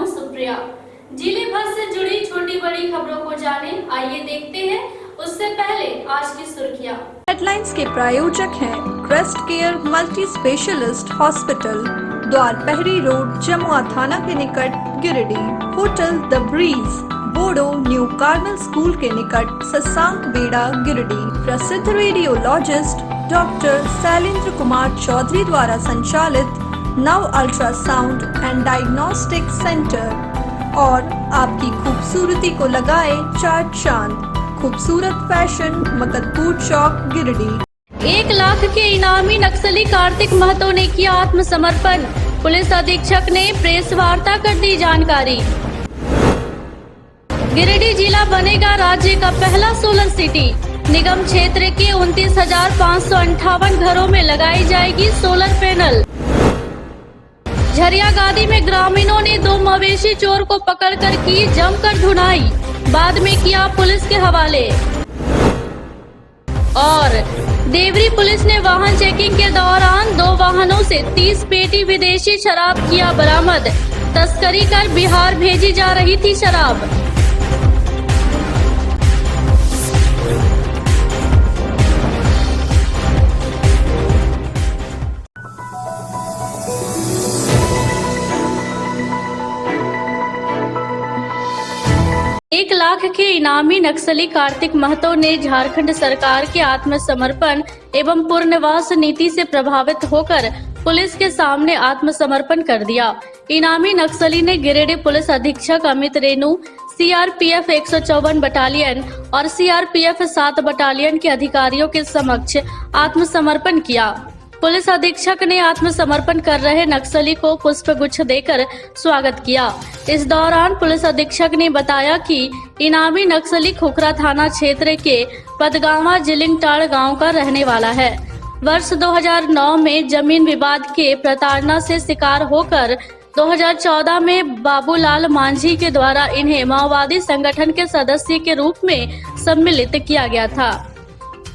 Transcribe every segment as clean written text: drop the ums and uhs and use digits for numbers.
सुप्रिया। जिले भर से जुड़ी छोटी बड़ी खबरों को जाने, आइए देखते हैं। उससे पहले आज की सुर्खियां। हेडलाइंस के प्रायोजक हैं Crest Care multi specialist hospital, Dwarpahari road, Jamua थाना के निकट, Giridih. Hotel the Breeze, Bodo new Carmel school के निकट, ससांक बेड़ा, गिरिडीह। प्रसिद्ध रेडियोलॉजिस्ट डॉक्टर शैलेंद्र कुमार चौधरी द्वारा संचालित नव अल्ट्रासाउंड एंड डायग्नोस्टिक सेंटर और आपकी खूबसूरती को लगाए चार चांद। खूबसूरत फैशन, मकतपुर चौक, गिरिडीह। 1 लाख के इनामी नक्सली कार्तिक महतो ने किया आत्मसमर्पण। पुलिस अधीक्षक ने प्रेस वार्ता कर दी जानकारी। गिरिडीह जिला बनेगा राज्य का पहला सोलर सिटी। निगम क्षेत्र के 29,558 घरों में लगाई जाएगी सोलर पैनल। झरियागादी में ग्रामीणों ने 2 मवेशी चोर को पकड़कर की जमकर धुनाई, बाद में किया पुलिस के हवाले। और देवरी पुलिस ने वाहन चेकिंग के दौरान 2 वाहनों से 30 पेटी विदेशी शराब किया बरामद। तस्करी कर बिहार भेजी जा रही थी शराब। एक लाख के इनामी नक्सली कार्तिक महतो ने झारखंड सरकार के आत्मसमर्पण एवं पुनर्वास नीति से प्रभावित होकर पुलिस के सामने आत्मसमर्पण कर दिया। इनामी नक्सली ने गिरिडीह पुलिस अधीक्षक अमित रेणु, सीआरपीएफ 154 बटालियन और सीआरपीएफ 7 बटालियन के अधिकारियों के समक्ष आत्मसमर्पण किया। पुलिस अधीक्षक ने आत्मसमर्पण कर रहे नक्सली को पुष्प गुच्छ देकर स्वागत किया। इस दौरान पुलिस अधीक्षक ने बताया कि इनामी नक्सली खुखरा थाना क्षेत्र के पदगावा जिलिंगटाड़ गांव का रहने वाला है। वर्ष 2009 में जमीन विवाद के प्रताड़ना से शिकार होकर 2014 में बाबूलाल मांझी के द्वारा इन्हें माओवादी संगठन के सदस्य के रूप में सम्मिलित किया गया था।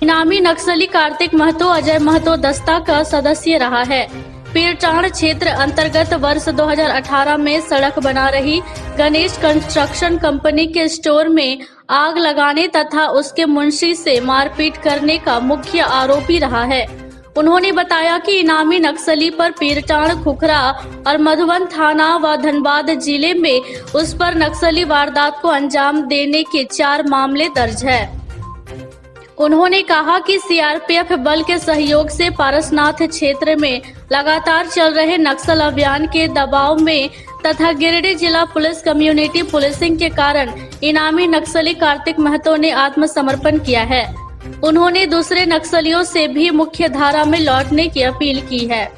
इनामी नक्सली कार्तिक महतो अजय महतो दस्ता का सदस्य रहा है। पीरटांड़ क्षेत्र अंतर्गत वर्ष 2018 में सड़क बना रही गणेश कंस्ट्रक्शन कंपनी के स्टोर में आग लगाने तथा उसके मुंशी से मारपीट करने का मुख्य आरोपी रहा है। उन्होंने बताया कि इनामी नक्सली पर पीरटांड़, खुखरा और मधुबन थाना व धनबाद जिले में उस पर नक्सली वारदात को अंजाम देने के 4 मामले दर्ज है। उन्होंने कहा कि सीआरपीएफ बल के सहयोग से पारसनाथ क्षेत्र में लगातार चल रहे नक्सल अभियान के दबाव में तथा गिरिडीह जिला पुलिस कम्युनिटी पुलिसिंग के कारण इनामी नक्सली कार्तिक महतो ने आत्मसमर्पण किया है। उन्होंने दूसरे नक्सलियों से भी मुख्य धारा में लौटने की अपील की है।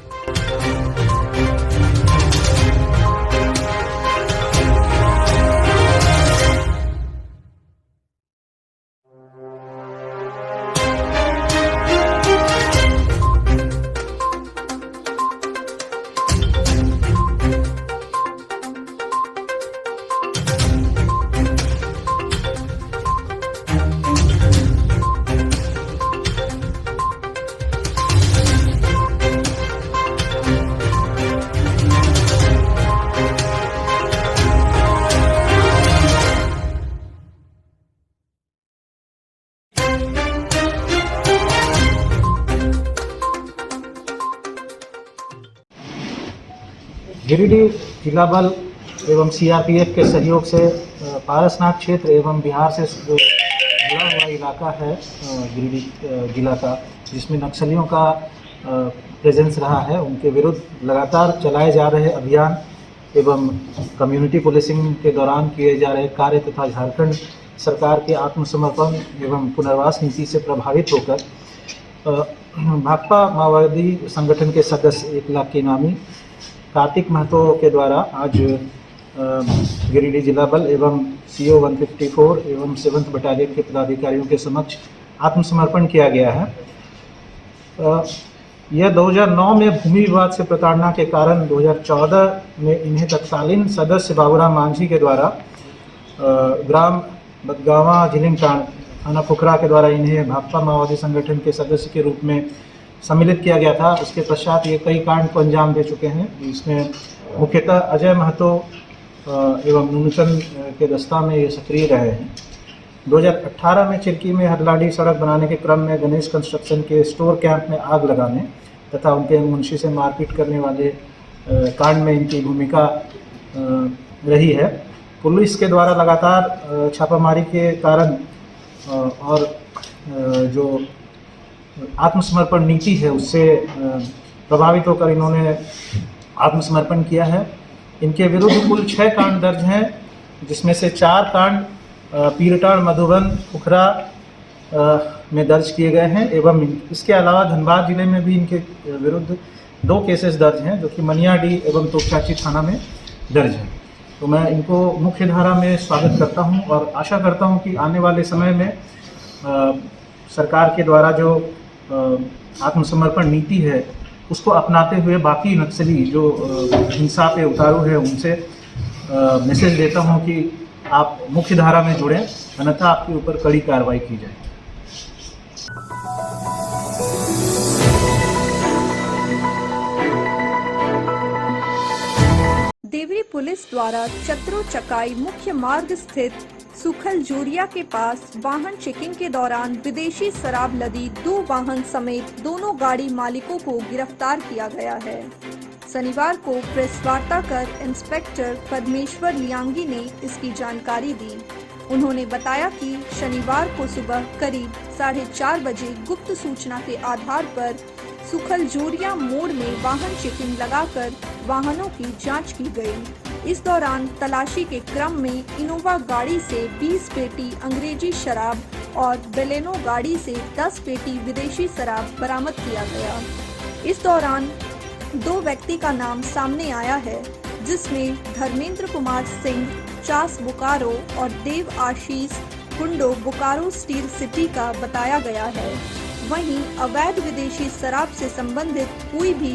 गिरिडीह जिला बल एवं सीआरपीएफ के सहयोग से पारसनाथ क्षेत्र एवं बिहार से जुड़ा हुआ इलाका है गिरिडीह जिला का, जिसमें नक्सलियों का प्रेजेंस रहा है। उनके विरुद्ध लगातार चलाए जा रहे अभियान एवं कम्युनिटी पुलिसिंग के दौरान किए जा रहे कार्य तथा झारखंड सरकार के आत्मसमर्पण एवं पुनर्वास नीति से प्रभावित होकर भाकपा माओवादी संगठन के सदस्य 1 लाख के इनामी कार्तिक महतो के द्वारा आज गिरिडीह जिला बल एवं CO 154 एवं 7th बटालियन के पदाधिकारियों के समक्ष आत्मसमर्पण किया गया है। यह 2009 में भूमि विवाद से प्रताड़ना के कारण 2014 में इन्हें तत्कालीन सदस्य बाबूराम मांझी के द्वारा ग्राम बदगावा जिलिंगटाड़ थाना खुखरा के द्वारा इन्हें भाकपा माओवादी संगठन के सदस्य के रूप में सम्मिलित किया गया था। उसके पश्चात ये कई कांड को अंजाम दे चुके हैं। इसमें मुख्यतः अजय महतो एवं न्यूनतम के दस्ता में ये सक्रिय रहे हैं। 2018 में चिरकी में हरलाडी सड़क बनाने के क्रम में गणेश कंस्ट्रक्शन के स्टोर कैंप में आग लगाने तथा उनके मुंशी से मारपीट करने वाले कांड में इनकी भूमिका रही है। पुलिस के द्वारा लगातार छापामारी के कारण और जो आत्मसमर्पण नीति है उससे प्रभावित होकर इन्होंने आत्मसमर्पण किया है। इनके विरुद्ध कुल 6 कांड दर्ज हैं, जिसमें से 4 कांड पीरटाड़, मधुबन, खुखरा में दर्ज किए गए हैं एवं इसके अलावा धनबाद जिले में भी इनके विरुद्ध 2 केसेस दर्ज हैं, जो कि मनियाडीह एवं तोपचाची थाना में दर्ज हैं। तो मैं इनको मुख्य धारा में स्वागत करता हूं और आशा करता हूं कि आने वाले समय में सरकार के द्वारा जो आत्मसमर्पण नीति है उसको अपनाते हुए बाकी नक्सली जो हिंसा पे उतारू है उनसे मैसेज देता हूं कि आप मुख्य धारा में जुड़ें, अन्यथा आपके ऊपर कड़ी कार्रवाई की जाए। देवरी पुलिस द्वारा चतरो चकाई मुख्य मार्ग स्थित सुखल जोरिया के पास वाहन चेकिंग के दौरान विदेशी शराब लदी 2 वाहन समेत दोनों गाड़ी मालिकों को गिरफ्तार किया गया है। शनिवार को प्रेस वार्ता कर इंस्पेक्टर पद्मेश्वर लियांगी ने इसकी जानकारी दी। उन्होंने बताया कि शनिवार को सुबह करीब 4:30 बजे गुप्त सूचना के आधार पर सुखल जोरिया मोड़ में वाहन चेकिंग लगाकर वाहनों की जांच की गई। इस दौरान तलाशी के क्रम में इनोवा गाड़ी से 20 पेटी अंग्रेजी शराब और बेलेनो गाड़ी से 10 पेटी विदेशी शराब बरामद किया गया। इस दौरान 2 व्यक्ति का नाम सामने आया है, जिसमें धर्मेंद्र कुमार सिंह चास बोकारो और देव आशीष कुंडो बोकारो स्टील सिटी का बताया गया है। वहीं अवैध विदेशी शराब से संबंधित कोई भी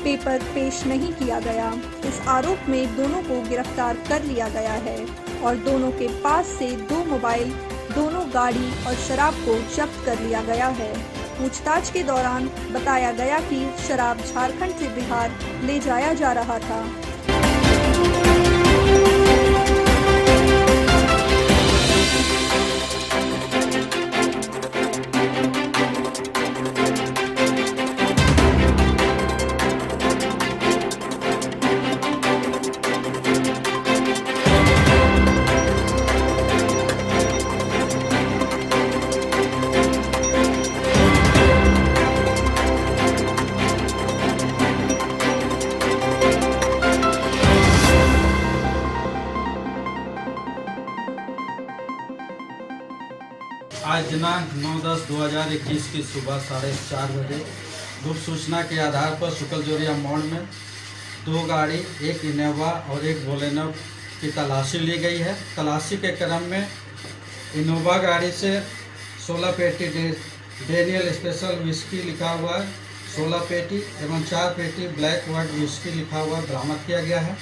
पेपर पेश नहीं किया गया। इस आरोप में दोनों को गिरफ्तार कर लिया गया है और दोनों के पास से 2 मोबाइल, दोनों गाड़ी और शराब को जब्त कर लिया गया है। पूछताछ के दौरान बताया गया कि शराब झारखंड से बिहार ले जाया जा रहा था। आज दिनांक 9/10/2021 की सुबह 4:30 बजे गुप्त सूचना के आधार पर सुखल जोरिया मोड़ में 2 गाड़ी, 1 इनोवा और 1 बोलेनो की तलाशी ली गई है। तलाशी के क्रम में इनोवा गाड़ी से 16 पेटी डेनियल स्पेशल विस्की लिखा हुआ 16 पेटी एवं 4 पेटी ब्लैक वर्ड विस्की लिखा हुआ बरामद किया गया है।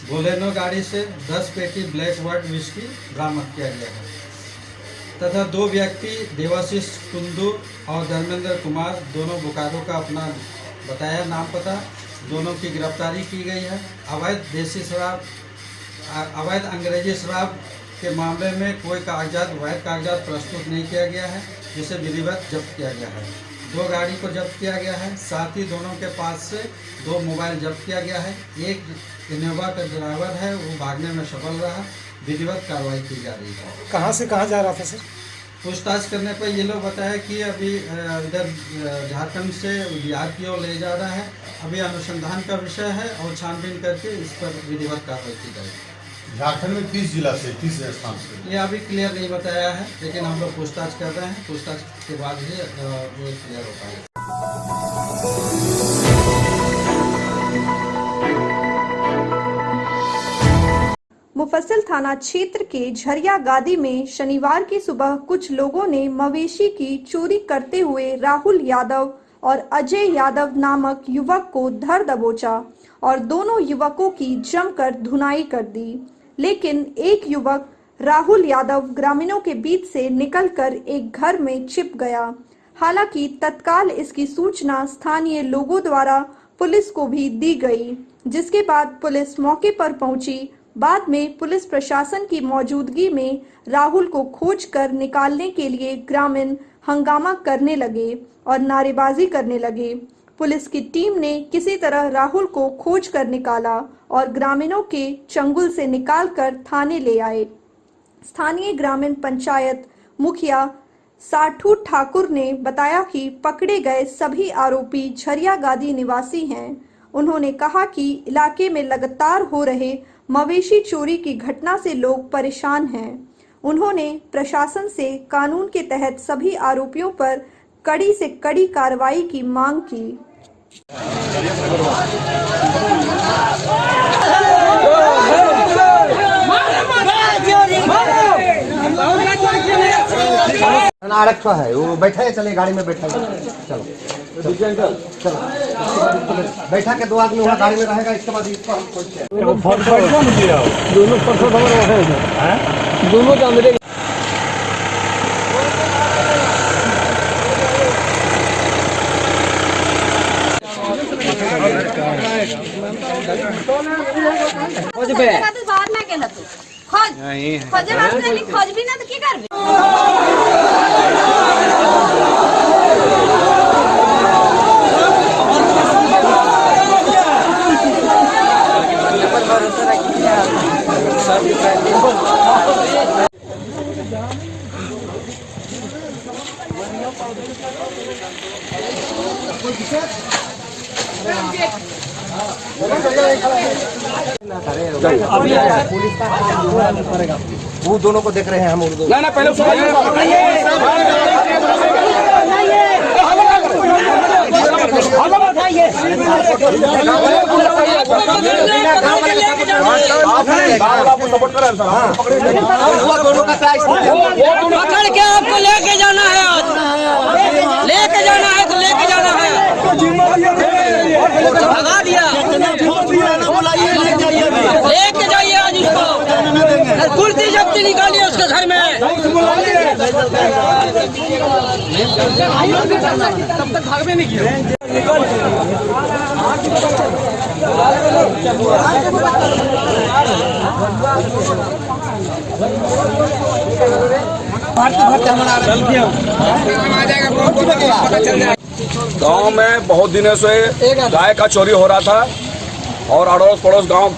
बोलेनो गाड़ी से 10 पेटी ब्लैक वर्ड विस्की बरामद किया गया है तथा 2 व्यक्ति देवाशीष कुंदू और धर्मेंद्र कुमार, दोनों बोकारो का अपना बताया नाम पता, दोनों की गिरफ्तारी की गई है। अवैध देसी शराब, अवैध अंग्रेजी शराब के मामले में कोई वैध कागजात प्रस्तुत नहीं किया गया है, जिसे विधिवत जब्त किया गया है। 2 गाड़ी को जब्त किया गया है, साथ ही दोनों के पास से 2 मोबाइल जब्त किया गया है। एक इनोवा का ड्राइवर है, वो भागने में सफल रहा। विधिवत कार्रवाई की जा रही है। कहाँ से कहाँ जा रहा था सर? पूछताछ करने पर ये लोग बताया कि अभी इधर झारखंड से बिहार की ओर ले जा रहा है। अभी अनुसंधान का विषय है और छानबीन करके इस पर विधिवत कार्रवाई की जाएगी। झारखंड में 30 जिला से 30 स्थान से ये अभी क्लियर नहीं बताया है, लेकिन हम लोग पूछताछ कर रहे हैं। पूछताछ के बाद ही वो क्लियर हो पाएगा। मुफस्सिल थाना क्षेत्र के झरिया गादी में शनिवार की सुबह कुछ लोगों ने मवेशी की चोरी करते हुए राहुल यादव और अजय यादव नामक युवक को धर दबोचा और दोनों युवकों की जमकर धुनाई कर दी। लेकिन एक युवक राहुल यादव ग्रामीणों के बीच से निकलकर एक घर में छिप गया। हालांकि तत्काल इसकी सूचना स्थानीय लोगों द्वारा पुलिस को भी दी गई, जिसके बाद पुलिस मौके पर पहुंची बाद में पुलिस प्रशासन की मौजूदगी में राहुल को खोज कर निकालने के लिए ग्रामीण हंगामा करने लगे और नारेबाजी करने लगे। पुलिस की टीम ने किसी तरह राहुल को खोज कर निकाला और ग्रामीणों के चंगुल से निकालकर थाने ले आए। स्थानीय ग्रामीण पंचायत मुखिया साठू ठाकुर ने बताया कि पकड़े गए सभी आरोपी झरिया गादी निवासी हैं। उन्होंने कहा कि इलाके में लगातार हो रहे मवेशी चोरी की घटना से लोग परेशान हैं। उन्होंने प्रशासन से कानून के तहत सभी आरोपियों पर कड़ी से कड़ी कार्रवाई की मांग की। आरक्षण है वो बैठा है, चले गाड़ी में बैठा है, चलो चलो बैठा के 2 आदमी वहाँ गाड़ी में रहेगा, इसके बाद इसको हम खोजते हैं। दोनों जानते बाहर ना गेला तू खोजे वास्ते खोज भी ना तो की करबे। वो दोनों को देख रहे हैं हम उर्दू। ना पहले पकड़ के आपको लेके जाना है, आज लेके जाना है तो लेके जाना है। भगा दिया, लेके जाइए आज उसको, कुर्सी जब्ती निकालिए उसके घर में। तब तक भाग में नहीं किया। गांव में बहुत दिनों से गाय का चोरी हो रहा था और अड़ोस पड़ोस गांव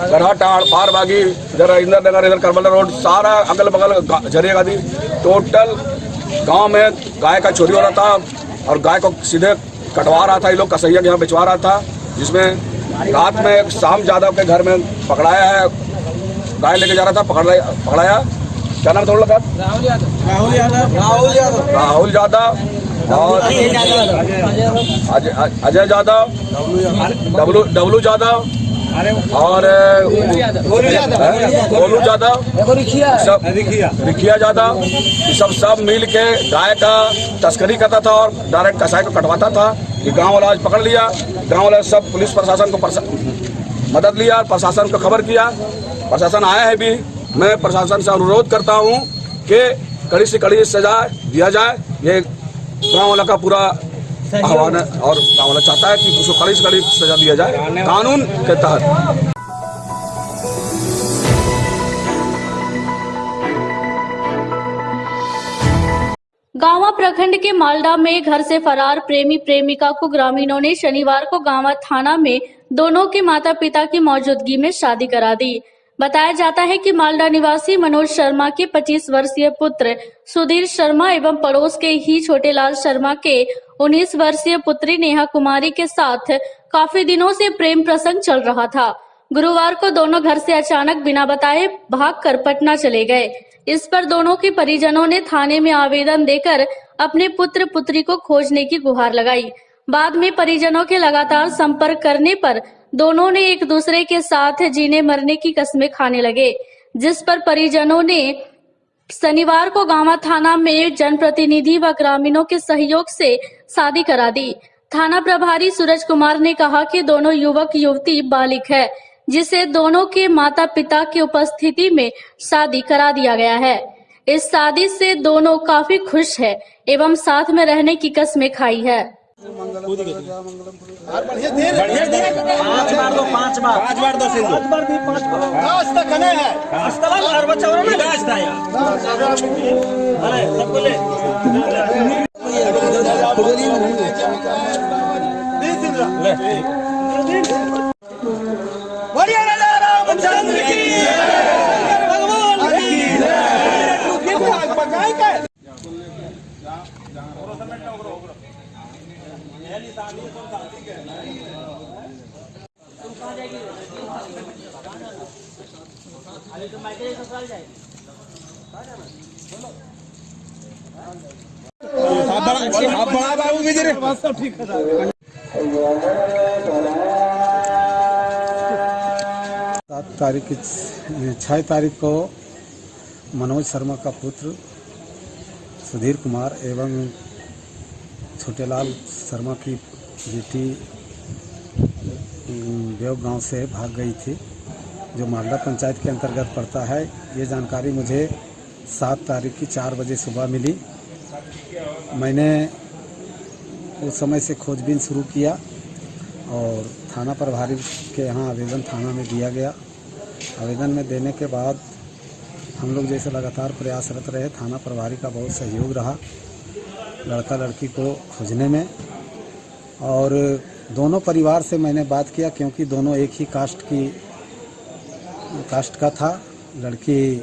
गढ़ाटाड़ पारबागी इधर इंदर नगर इधर करबला रोड सारा अगल बगल झरिया गादी टोटल गांव में गाय का चोरी हो रहा था और गाय को सीधे कटवा रहा था, ये लोग कसैया के यहाँ बेचवा रहा था, जिसमें रात में शाम यादव के घर में पकड़ाया है, गाय लेके जा रहा था, पकड़ाया। क्या नाम था उनका? राहुल यादव और अजय यादव, डब्लू यादव और गोलू यादव, सब रिखिया यादव, सब मिल के गाय का तस्करी करता था और डायरेक्ट कसाई को कटवाता था। ये गांव वाला आज पकड़ लिया, गांव वाला सब पुलिस प्रशासन को मदद लिया, प्रशासन को खबर किया, प्रशासन आया है भी। मैं प्रशासन से अनुरोध करता हूं कि कड़ी से कड़ी सजा दिया जाए। ये गांव वाला का पूरा आह्वान है और गांव वाला चाहता है कि उसको कड़ी से कड़ी सजा दिया जाए कानून के तहत। गांवा प्रखंड के मालडा में घर से फरार प्रेमी प्रेमिका को ग्रामीणों ने शनिवार को गांवा थाना में दोनों के माता पिता की मौजूदगी में शादी करा दी। बताया जाता है कि मालडा निवासी मनोज शर्मा के 25 वर्षीय पुत्र सुधीर शर्मा एवं पड़ोस के ही छोटेलाल शर्मा के 19 वर्षीय पुत्री नेहा कुमारी के साथ काफी दिनों से प्रेम प्रसंग चल रहा था। गुरुवार को दोनों घर से अचानक बिना बताए भागकर पटना चले गए। इस पर दोनों के परिजनों ने थाने में आवेदन देकर अपने पुत्र पुत्री को खोजने की गुहार लगाई। बाद में परिजनों के लगातार संपर्क करने पर दोनों ने एक दूसरे के साथ जीने मरने की कस्में खाने लगे, जिस पर परिजनों ने शनिवार को गांवा थाना में जनप्रतिनिधि व ग्रामीणों के सहयोग से शादी करा दी। थाना प्रभारी सूरज कुमार ने कहा कि दोनों युवक युवती बालिग है, जिसे दोनों के माता पिता की उपस्थिति में शादी करा दिया गया है। इस शादी से दोनों काफी खुश है एवं साथ में रहने की कस्में खाई है। छः तारीख को मनोज शर्मा का पुत्र सुधीर कुमार एवं छोटेलाल शर्मा की बेटी बेव गांव से भाग गई थी, जो मालदा पंचायत के अंतर्गत पड़ता है। ये जानकारी मुझे 7 तारीख की 4 बजे सुबह मिली। मैंने उस समय से खोजबीन शुरू किया और थाना प्रभारी के यहाँ आवेदन थाना में दिया गया। आवेदन में देने के बाद हम लोग जैसे लगातार प्रयासरत रहे। थाना प्रभारी का बहुत सहयोग रहा लड़का लड़की को खोजने में, और दोनों परिवार से मैंने बात किया, क्योंकि दोनों एक ही कास्ट का था। लड़की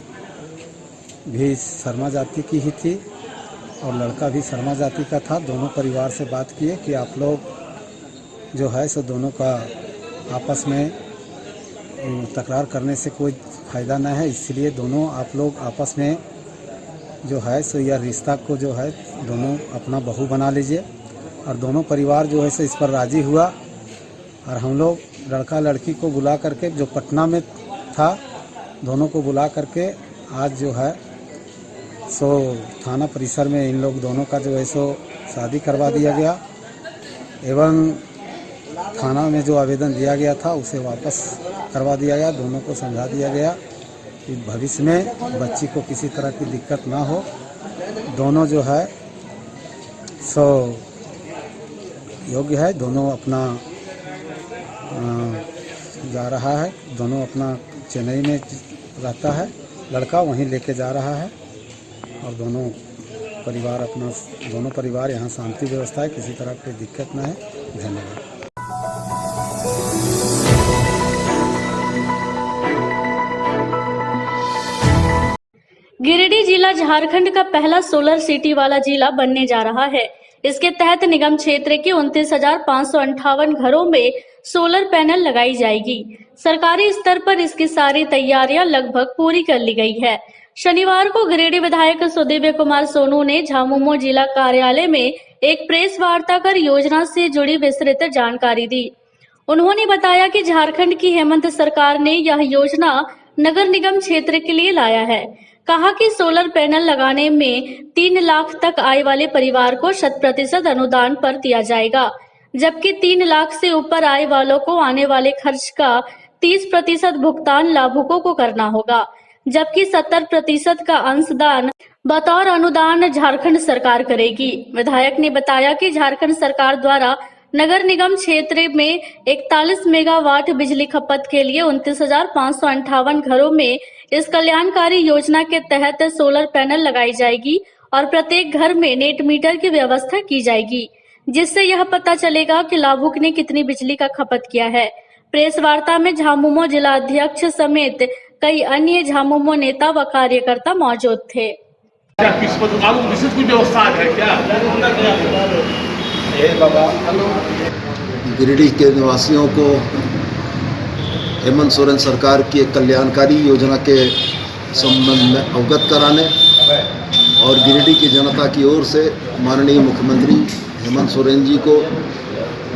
भी शर्मा जाति की ही थी और लड़का भी शर्मा जाति का था। दोनों परिवार से बात किए कि आप लोग जो है सो दोनों का आपस में तकरार करने से कोई फ़ायदा न है, इसलिए दोनों आप लोग आपस में जो है सो यह रिश्ता को जो है दोनों अपना बहू बना लीजिए। और दोनों परिवार जो है सो इस पर राज़ी हुआ और हम लोग लड़का लड़की को बुला करके, जो पटना में था, दोनों को बुला करके आज जो है सो थाना परिसर में इन लोग दोनों का जो है सो शादी करवा दिया गया एवं थाना में जो आवेदन दिया गया था उसे वापस करवा दिया गया। दोनों को समझा दिया गया कि भविष्य में बच्ची को किसी तरह की दिक्कत ना हो। दोनों जो है सो योग्य है, दोनों अपना जा रहा है, दोनों अपना चेन्नई में रहता है, लड़का वहीं लेके जा रहा है और दोनों परिवार यहाँ शांति व्यवस्था है, किसी तरह की दिक्कत ना है। धन्यवाद। गिरिडीह जिला झारखंड का पहला सोलर सिटी वाला जिला बनने जा रहा है। इसके तहत निगम क्षेत्र के 29,558 घरों में सोलर पैनल लगाई जाएगी। सरकारी स्तर पर इसकी सारी तैयारियां लगभग पूरी कर ली गई है। शनिवार को गिरिडीह विधायक सुदिव्य कुमार सोनू ने झामुमो जिला कार्यालय में एक प्रेस वार्ता कर योजना से जुड़ी विस्तृत जानकारी दी। उन्होंने बताया कि झारखंड की हेमंत सरकार ने यह योजना नगर निगम क्षेत्र के लिए लाया है। कहा कि सोलर पैनल लगाने में 3 लाख तक आय वाले परिवार को 100% अनुदान पर दिया जाएगा, जबकि 3 लाख से ऊपर आय वालों को आने वाले खर्च का 30% भुगतान लाभुकों को करना होगा, जबकि 70% का अंशदान बतौर अनुदान झारखंड सरकार करेगी। विधायक ने बताया कि झारखंड सरकार द्वारा नगर निगम क्षेत्र में 41 मेगावाट बिजली खपत के लिए 29,558 घरों में इस कल्याणकारी योजना के तहत सोलर पैनल लगाई जाएगी और प्रत्येक घर में नेट मीटर की व्यवस्था की जाएगी, जिससे यह पता चलेगा कि लाभुक ने कितनी बिजली का खपत किया है। प्रेस वार्ता में झामुमो जिला अध्यक्ष समेत कई अन्य झामुमो नेता व कार्यकर्ता मौजूद थे। गिरिडीह के निवासियों को हेमंत सोरेन सरकार की एक कल्याणकारी योजना के संबंध में अवगत कराने और गिरिडीह की जनता की ओर से माननीय मुख्यमंत्री हेमंत सोरेन जी को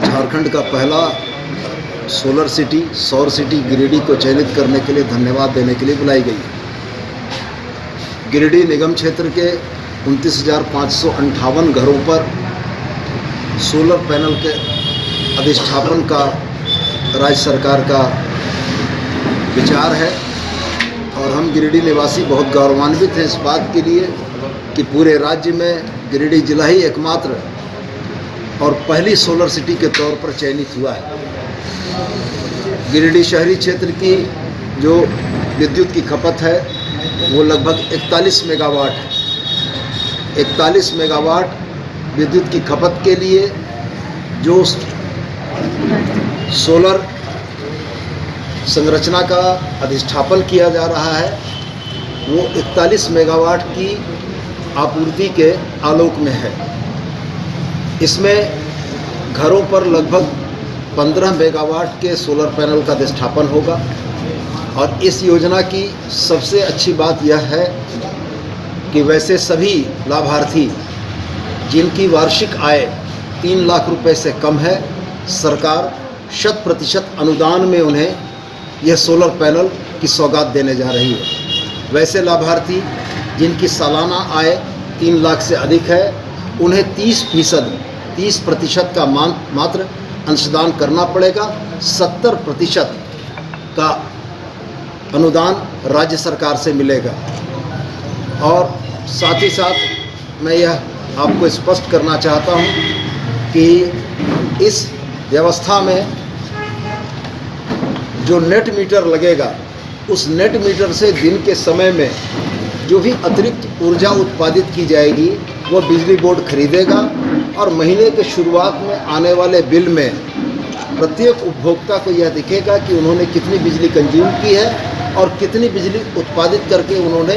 झारखंड का पहला सोलर सिटी सौर सिटी गिरिडीह को चयनित करने के लिए धन्यवाद देने के लिए बुलाई गई। गिरिडीह निगम क्षेत्र के 29,558 घरों पर सोलर पैनल के अधिष्ठापन का राज्य सरकार का विचार है और हम गिरिडीह निवासी बहुत गौरवान्वित हैं इस बात के लिए कि पूरे राज्य में गिरिडीह जिला ही एकमात्र और पहली सोलर सिटी के तौर पर चयनित हुआ है। गिरिडीह शहरी क्षेत्र की जो विद्युत की खपत है वो लगभग 41 मेगावाट है। 41 मेगावाट विद्युत की खपत के लिए जो सोलर संरचना का अधिष्ठापन किया जा रहा है वो 41 मेगावाट की आपूर्ति के आलोक में है। इसमें घरों पर लगभग 15 मेगावाट के सोलर पैनल का अधिष्ठापन होगा। और इस योजना की सबसे अच्छी बात यह है कि वैसे सभी लाभार्थी जिनकी वार्षिक आय 3 लाख रुपए से कम है, सरकार 100% अनुदान में उन्हें यह सोलर पैनल की सौगात देने जा रही है। वैसे लाभार्थी जिनकी सालाना आय 3 लाख से अधिक है उन्हें 30% का मात्र अंशदान करना पड़ेगा। 70% का अनुदान राज्य सरकार से मिलेगा। और साथ ही साथ मैं यह आपको स्पष्ट करना चाहता हूं कि इस व्यवस्था में जो नेट मीटर लगेगा उस नेट मीटर से दिन के समय में जो भी अतिरिक्त ऊर्जा उत्पादित की जाएगी वो बिजली बोर्ड खरीदेगा। और महीने के शुरुआत में आने वाले बिल में प्रत्येक उपभोक्ता को यह दिखेगा कि उन्होंने कितनी बिजली कंज्यूम की है और कितनी बिजली उत्पादित करके उन्होंने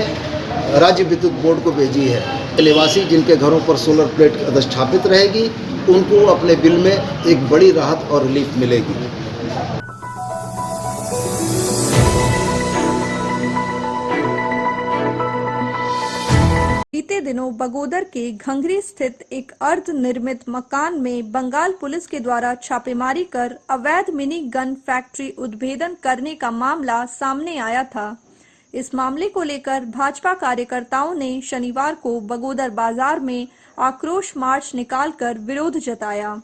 राज्य विद्युत बोर्ड को भेजी है। निवासी जिनके घरों पर सोलर प्लेट अधिष्ठापित रहेगी उनको अपने बिल में एक बड़ी राहत और रिलीफ मिलेगी। बीते दिनों बगोदर के घंघरी स्थित एक अर्ध निर्मित मकान में बंगाल पुलिस के द्वारा छापेमारी कर अवैध मिनी गन फैक्ट्री उद्भेदन करने का मामला सामने आया था। इस मामले को लेकर भाजपा कार्यकर्ताओं ने शनिवार को बगोदर बाजार में आक्रोश मार्च निकालकर विरोध जताया।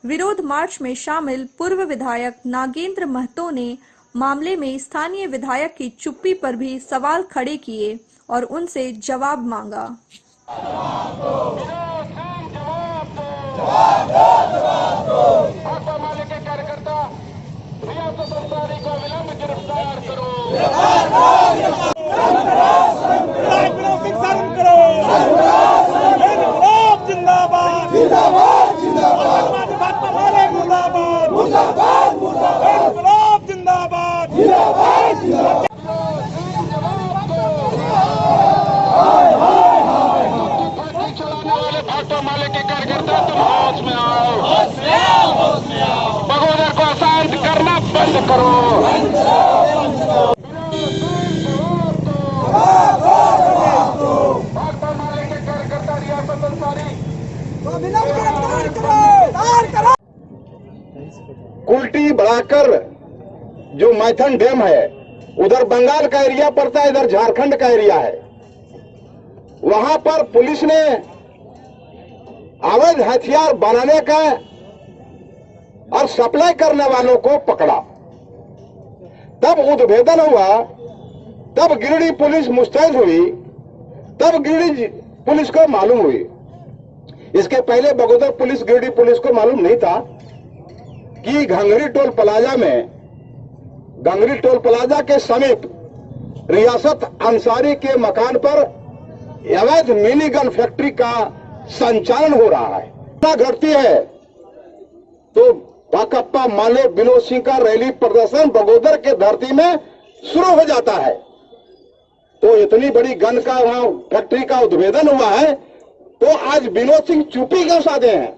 विरोध मार्च में शामिल पूर्व विधायक नागेंद्र महतो ने मामले में स्थानीय विधायक की चुप्पी पर भी सवाल खड़े किए और उनसे जवाब मांगा। बगोदर को शांत करना बंद करो। कुल्टी बढ़ाकर जो मैथन डैम है उधर बंगाल का एरिया पड़ता है, इधर झारखंड का एरिया है। वहां पर पुलिस ने अवैध हथियार बनाने का और सप्लाई करने वालों को पकड़ा। तब उद्भेदन हुआ, तब गिरिडीह पुलिस मुस्तैद हुई, तब गिरिडीह पुलिस को मालूम हुई। इसके पहले बगोदर पुलिस गिरिडीह पुलिस को मालूम नहीं था कि घंघरी टोल प्लाजा के समीप रियासत अंसारी के मकान पर अवैध मिनी गन फैक्ट्री का संचालन हो रहा है। घटती है तो भाकपा माले विनोद सिंह का रैली प्रदर्शन बगोदर के धरती में शुरू हो जाता है। तो इतनी बड़ी गन का वहां फैक्ट्री का उद्भेदन हुआ है, तो आज विनोद सिंह चुप्पी क्यों साधे हैं?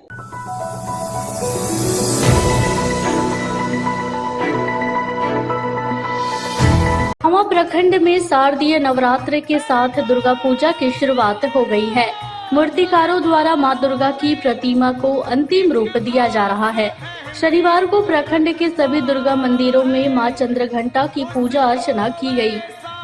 खामा प्रखंड में शारदीय नवरात्र के साथ दुर्गा पूजा की शुरुआत हो गई है। मूर्तिकारों द्वारा मां दुर्गा की प्रतिमा को अंतिम रूप दिया जा रहा है। शनिवार को प्रखंड के सभी दुर्गा मंदिरों में मां चंद्रघंटा की पूजा अर्चना की गई।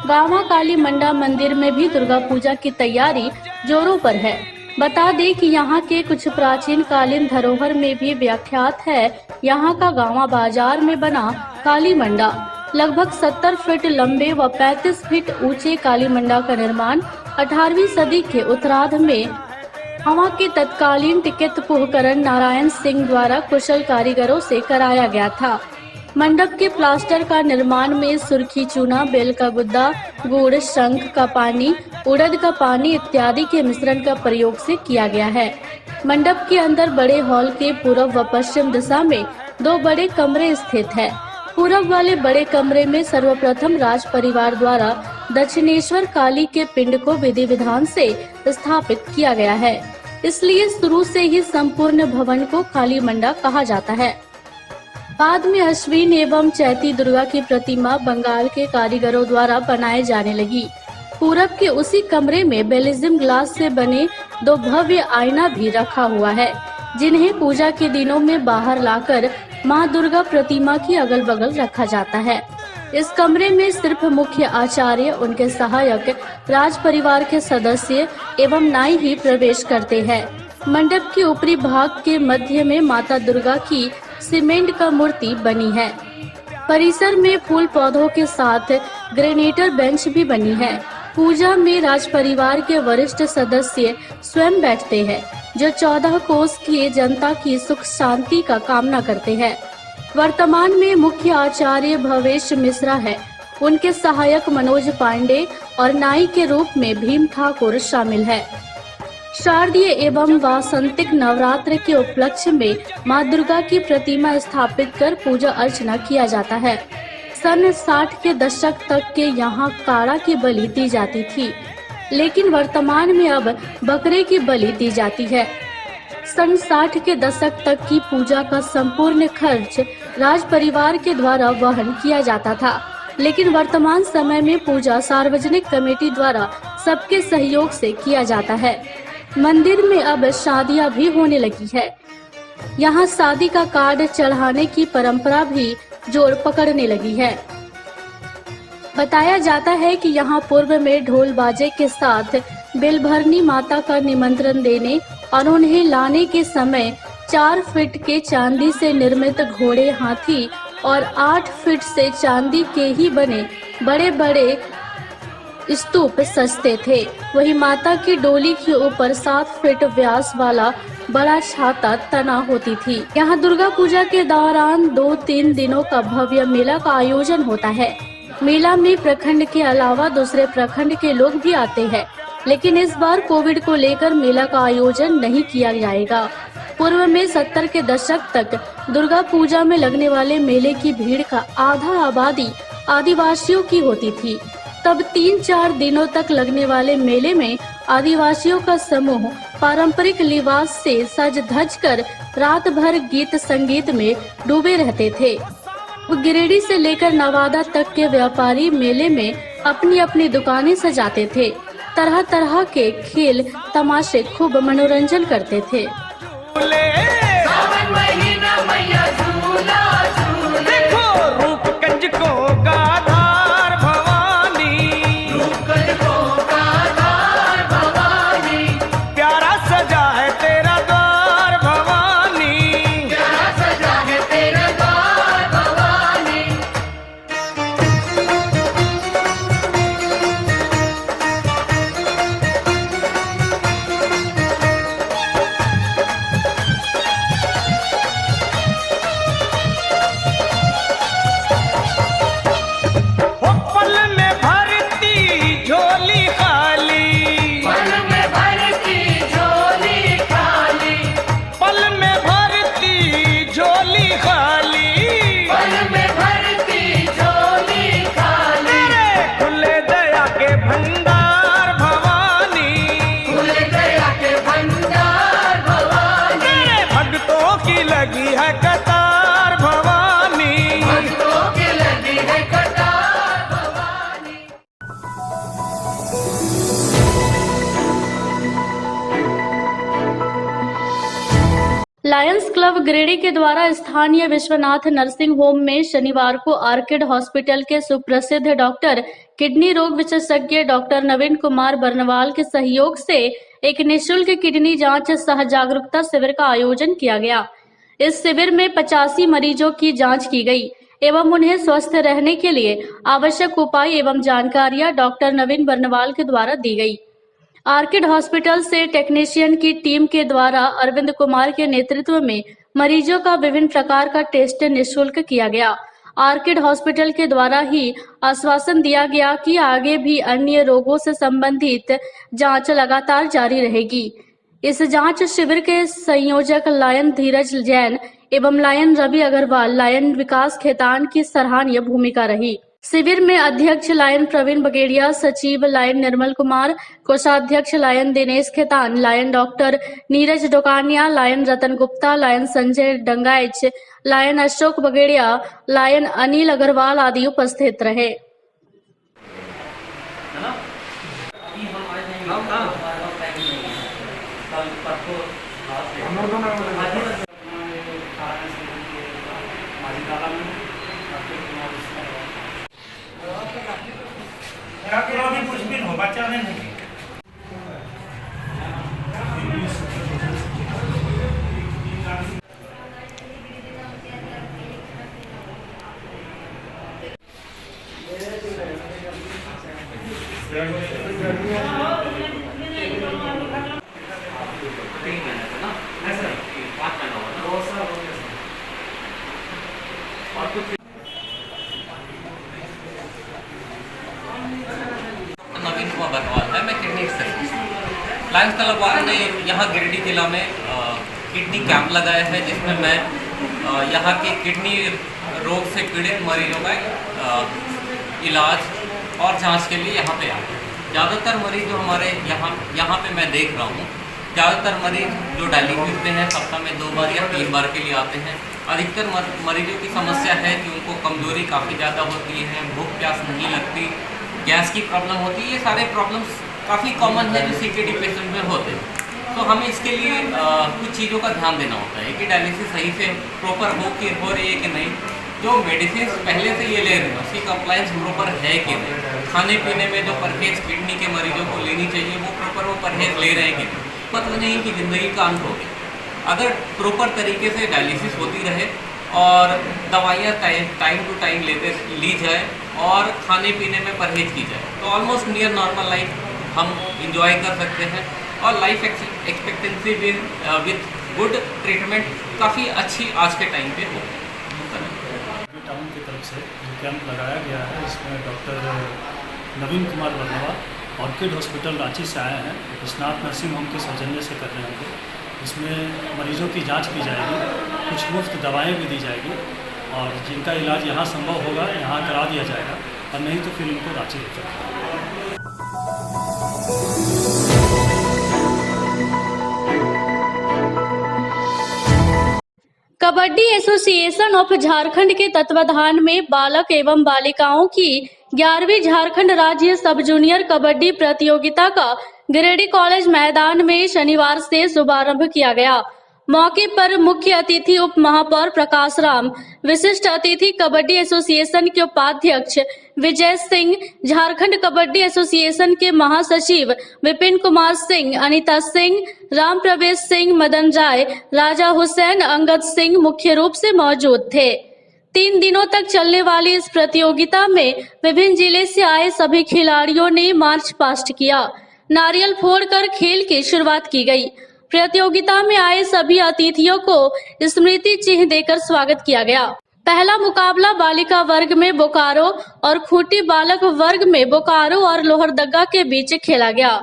गांवा काली मंडा मंदिर में भी दुर्गा पूजा की तैयारी जोरों पर है। बता दें कि यहाँ के कुछ प्राचीन कालीन धरोहर में भी व्याख्यात है। यहाँ का गांवा बाजार में बना काली मंडा लगभग 70 फीट लंबे व 35 फीट ऊंचे काली मंडा का निर्माण 18वीं सदी के उत्तरार्ध में वहाँ के तत्कालीन टिकट पुहकरण नारायण सिंह द्वारा कुशल कारीगरों से कराया गया था। मंडप के प्लास्टर का निर्माण में सुर्खी चूना, बेल का गुद्दा, गुड़, शंख का पानी, उड़द का पानी इत्यादि के मिश्रण का प्रयोग से किया गया है। मंडप के अंदर बड़े हॉल के पूर्व व पश्चिम दिशा में 2 बड़े कमरे स्थित है। पूर्व वाले बड़े कमरे में सर्वप्रथम राज परिवार द्वारा दक्षिणेश्वर काली के पिंड को विधि विधान से स्थापित किया गया है, इसलिए शुरू से ही संपूर्ण भवन को काली मंडा कहा जाता है। बाद में अश्विन एवं चैती दुर्गा की प्रतिमा बंगाल के कारीगरों द्वारा बनाए जाने लगी। पूरब के उसी कमरे में बेलिज्म ग्लास से बने 2 भव्य आईना भी रखा हुआ है, जिन्हें पूजा के दिनों में बाहर लाकर मां दुर्गा प्रतिमा की अगल बगल रखा जाता है। इस कमरे में सिर्फ मुख्य आचार्य, उनके सहायक, राज परिवार के सदस्य एवं नाई ही प्रवेश करते हैं। मंडप के ऊपरी भाग के मध्य में माता दुर्गा की सीमेंट का मूर्ति बनी है। परिसर में फूल पौधों के साथ ग्रेनेटर बेंच भी बनी है। पूजा में राज परिवार के वरिष्ठ सदस्य स्वयं बैठते हैं, जो 14 कोस की जनता की सुख शांति का कामना करते हैं। वर्तमान में मुख्य आचार्य भवेश मिश्रा है, उनके सहायक मनोज पांडे और नाई के रूप में भीम ठाकुर शामिल है। शारदीय एवं वासंतिक नवरात्र के उपलक्ष्य में मां दुर्गा की प्रतिमा स्थापित कर पूजा अर्चना किया जाता है। सन 60 के दशक तक के यहाँ काड़ा की बलि दी जाती थी, लेकिन वर्तमान में अब बकरे की बलि दी जाती है। सन 60 के दशक तक की पूजा का संपूर्ण खर्च राज परिवार के द्वारा वहन किया जाता था, लेकिन वर्तमान समय में पूजा सार्वजनिक कमेटी द्वारा सबके सहयोग से किया जाता है। मंदिर में अब शादियां भी होने लगी है। यहाँ शादी का कार्ड चढ़ाने की परंपरा भी जोर पकड़ने लगी है। बताया जाता है कि यहाँ पूर्व में ढोल बाजे के साथ बेलभरनी माता का निमंत्रण देने और उन्हें लाने के समय 4 फीट के चांदी से निर्मित घोड़े, हाथी और 8 फीट से चांदी के ही बने बड़े बड़े स्तूप सजते थे। वही माता की डोली के ऊपर 7 फीट व्यास वाला बड़ा छाता तना होती थी। यहाँ दुर्गा पूजा के दौरान 2-3 दिनों का भव्य मेला का आयोजन होता है। मेला में प्रखंड के अलावा दूसरे प्रखंड के लोग भी आते हैं, लेकिन इस बार कोविड को लेकर मेला का आयोजन नहीं किया जाएगा। पूर्व में 70 के दशक तक दुर्गा पूजा में लगने वाले मेले की भीड़ का आधा आबादी आदिवासियों की होती थी। तब 3-4 दिनों तक लगने वाले मेले में आदिवासियों का समूह पारंपरिक लिबास से सज धज कर रात भर गीत संगीत में डूबे रहते थे। गिरिडीह से लेकर नवादा तक के व्यापारी मेले में अपनी अपनी दुकानें सजाते थे। तरह तरह के खेल तमाशे खूब मनोरंजन करते थे। लायंस क्लब गिरिडीह के द्वारा स्थानीय विश्वनाथ नर्सिंग होम में शनिवार को आर्किड हॉस्पिटल के सुप्रसिद्ध डॉक्टर किडनी रोग विशेषज्ञ डॉक्टर नवीन कुमार बर्नवाल के सहयोग से एक निःशुल्क किडनी जांच सह जागरूकता शिविर का आयोजन किया गया। इस शिविर में 85 मरीजों की जांच की गई एवं उन्हें स्वस्थ रहने के लिए आवश्यक उपाय एवं जानकारियां डॉक्टर नवीन बर्नवाल के द्वारा दी गई। आर्किड हॉस्पिटल से टेक्नीशियन की टीम के द्वारा अरविंद कुमार के नेतृत्व में मरीजों का विभिन्न प्रकार का टेस्ट निःशुल्क किया गया। आर्किड हॉस्पिटल के द्वारा ही आश्वासन दिया गया कि आगे भी अन्य रोगों से संबंधित जांच लगातार जारी रहेगी। इस जांच शिविर के संयोजक लायन धीरज जैन एवं लायन रवि अग्रवाल लायन विकास खेतान की सराहनीय भूमिका रही। शिविर में अध्यक्ष लायन प्रवीण बगेड़िया, सचिव लायन निर्मल कुमार, कोषाध्यक्ष lion Dinesh Khetan, lion doctor Neeraj Dokania, lion Ratan Gupta, lion Sanjay Dangaich, lion Ashok बगेड़िया, लायन अनिल अग्रवाल आदि उपस्थित रहे। नवीन कुमार बरवाल है, मैं किडनी स्पेशलिस्ट। लायंस क्लब वालों ने यहाँ गिरिडीह जिला में किडनी कैंप लगाया है, जिसमें मैं यहाँ के किडनी रोग से पीड़ित मरीजों का इलाज और जांच के लिए यहाँ पे आए। ज़्यादातर मरीज जो हमारे यहाँ पे मैं देख रहा हूँ, ज़्यादातर मरीज जो डायलिसिस में हैं सप्ताह में 2 बार या 3 बार के लिए आते हैं। अधिकतर मरीजों की समस्या है कि उनको कमजोरी काफ़ी ज़्यादा होती है, भूख प्यास नहीं लगती, गैस की प्रॉब्लम होती है। ये सारे प्रॉब्लम्स काफ़ी कॉमन है जो सीकेडी पेशेंट में होते हैं। तो हमें इसके लिए कुछ चीज़ों का ध्यान देना होता है कि डायलिसिस सही से प्रॉपर हो रही है कि नहीं, जो मेडिसिन पहले से ये ले रहे हैं उसकी कंप्लाइंस प्रॉपर है कि नहीं, खाने पीने में जो परहेज किडनी के मरीजों को लेनी चाहिए वो प्रॉपर वो परहेज ले रहे हैं कि नहीं। मतलब नहीं कि ज़िंदगी का अंत हो गया। अगर प्रॉपर तरीके से डायलिसिस होती रहे और दवाइयाँ टाइम टू टाइम ली जाए और खाने पीने में परहेज की जाए तो ऑलमोस्ट नियर नॉर्मल लाइफ हम इंजॉय कर सकते हैं और life expectancy with good treatment काफ़ी अच्छी आज के टाइम पे हो। टाउन की तरफ से जो कैंप लगाया गया है, इसमें डॉक्टर नवीन कुमार वर्मा ऑर्किड हॉस्पिटल रांची से आए हैं, विश्वनाथ नर्सिंग होम के सौजन्य से कर रहे हैं। इसमें मरीजों की जांच की जाएगी, कुछ मुफ्त दवाएं भी दी जाएगी और जिनका इलाज यहाँ संभव होगा यहाँ करा दिया जाएगा और नहीं तो फिर उनको रांची रेफर किया जाएगा। कबड्डी एसोसिएशन ऑफ झारखंड के तत्वाधान में बालक एवं बालिकाओं की 11वीं झारखंड राज्य सब जूनियर कबड्डी प्रतियोगिता का गिरिडीह कॉलेज मैदान में शनिवार से शुभारंभ किया गया। मौके पर मुख्य अतिथि उप महापौर प्रकाश राम, विशिष्ट अतिथि कबड्डी एसोसिएशन के उपाध्यक्ष विजय सिंह, झारखंड कबड्डी एसोसिएशन के महासचिव विपिन कुमार सिंह, अनिता सिंह, राम प्रवेश सिंह, मदन राय, राजा हुसैन, अंगद सिंह मुख्य रूप से मौजूद थे। 3 दिनों तक चलने वाली इस प्रतियोगिता में विभिन्न जिले से आए सभी खिलाड़ियों ने मार्च पास्ट किया। नारियल फोड़कर खेल की शुरुआत की गई। प्रतियोगिता में आए सभी अतिथियों को स्मृति चिन्ह देकर स्वागत किया गया। पहला मुकाबला बालिका वर्ग में बोकारो और खूंटी बालक वर्ग में बोकारो और लोहरदगा के बीच खेला गया।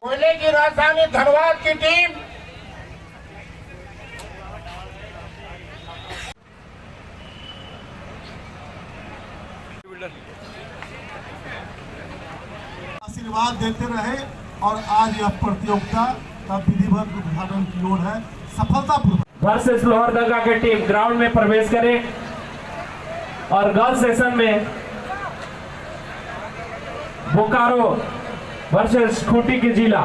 कोयले की राजधानी धनबाद की टीम आशीर्वाद देते रहे और आज यह प्रतियोगिता का विधिवत उद्घाटन की ओर है सफलतापूर्वक। वर्सेस लोहरदगा की टीम ग्राउंड में प्रवेश करे और गर्ल्स सेशन में बोकारो वर्सेस खूंटी की जिला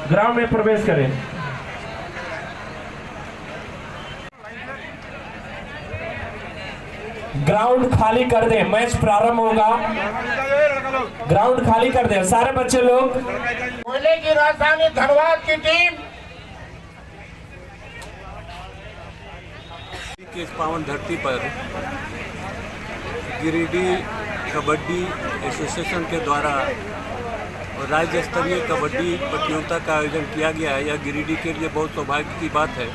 ग्राउंड में प्रवेश करें। ग्राउंड खाली कर दें, मैच प्रारंभ होगा। ग्राउंड खाली कर दें सारे बच्चे लोग। कोयले की राजधानी धनबाद की टीम की इस पावन धरती पर गिरिडीह कबड्डी एसोसिएशन के द्वारा राज्य स्तरीय कबड्डी प्रतियोगिता का आयोजन किया गया है। यह गिरिडीह के लिए बहुत सौभाग्य की बात है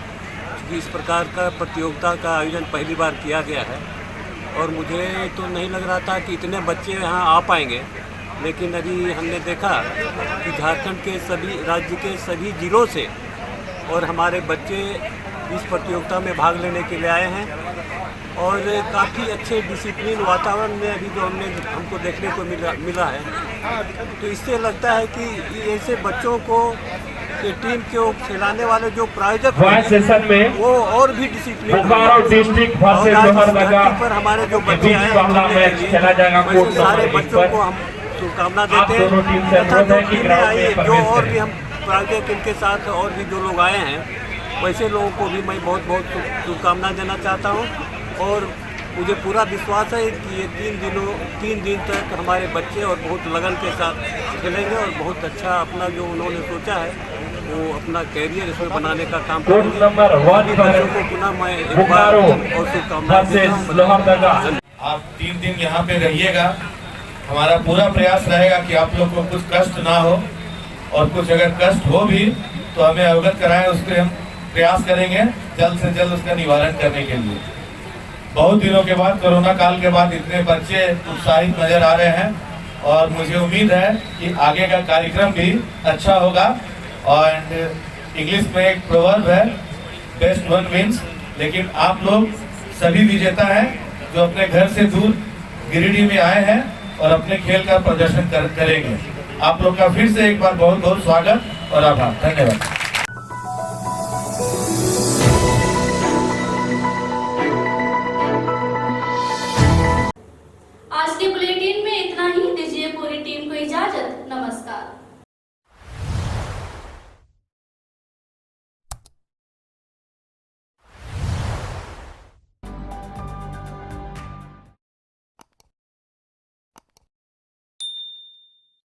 कि इस प्रकार का प्रतियोगिता का आयोजन पहली बार किया गया है और मुझे तो नहीं लग रहा था कि इतने बच्चे यहाँ आ पाएंगे, लेकिन अभी हमने देखा कि झारखंड के सभी राज्य के सभी जिलों से और हमारे बच्चे इस प्रतियोगिता में भाग लेने के लिए आए हैं और काफ़ी अच्छे डिसिप्लिन वातावरण में अभी जो हमको देखने को मिला है, तो इससे लगता है कि ऐसे बच्चों को कि टीम को खिलाने वाले जो प्रायोजक में वो और भी डिसिप्लिन डिस्ट्रिक्ट पर हमारे जो बच्चे आए हैं सारे बच्चों को हम शुभकामना देते हैं तथा जो टीमें आई जो और भी हम प्रायोजक इनके साथ और भी जो लोग आए हैं वैसे लोगों को भी मैं बहुत बहुत शुभकामना देना चाहता हूँ और मुझे पूरा विश्वास है कि ये 3 दिन तक हमारे बच्चे और बहुत लगन के साथ खेलेंगे और बहुत अच्छा अपना जो उन्होंने सोचा है वो अपना कैरियर इसमें बनाने का काम करेंगे। बच्चों को पुनः मैं एक बार और शुभकामनाएं देता हूं। आप 3 दिन यहाँ पे रहिएगा, हमारा पूरा प्रयास रहेगा कि आप लोग को कुछ कष्ट ना हो और कुछ अगर कष्ट हो भी तो हमें अवगत कराएं, उसके हम प्रयास करेंगे जल्द से जल्द उसका निवारण करने के लिए। बहुत दिनों के बाद, कोरोना काल के बाद इतने बच्चे उत्साहित नजर आ रहे हैं और मुझे उम्मीद है कि आगे का कार्यक्रम भी अच्छा होगा। और इंग्लिश में एक प्रोवर्ब है, बेस्ट वन विंस, लेकिन आप लोग सभी विजेता हैं जो अपने घर से दूर गिरिडीह में आए हैं और अपने खेल का प्रदर्शन करेंगे। आप लोग का फिर से एक बार बहुत बहुत स्वागत और आभार। धन्यवाद।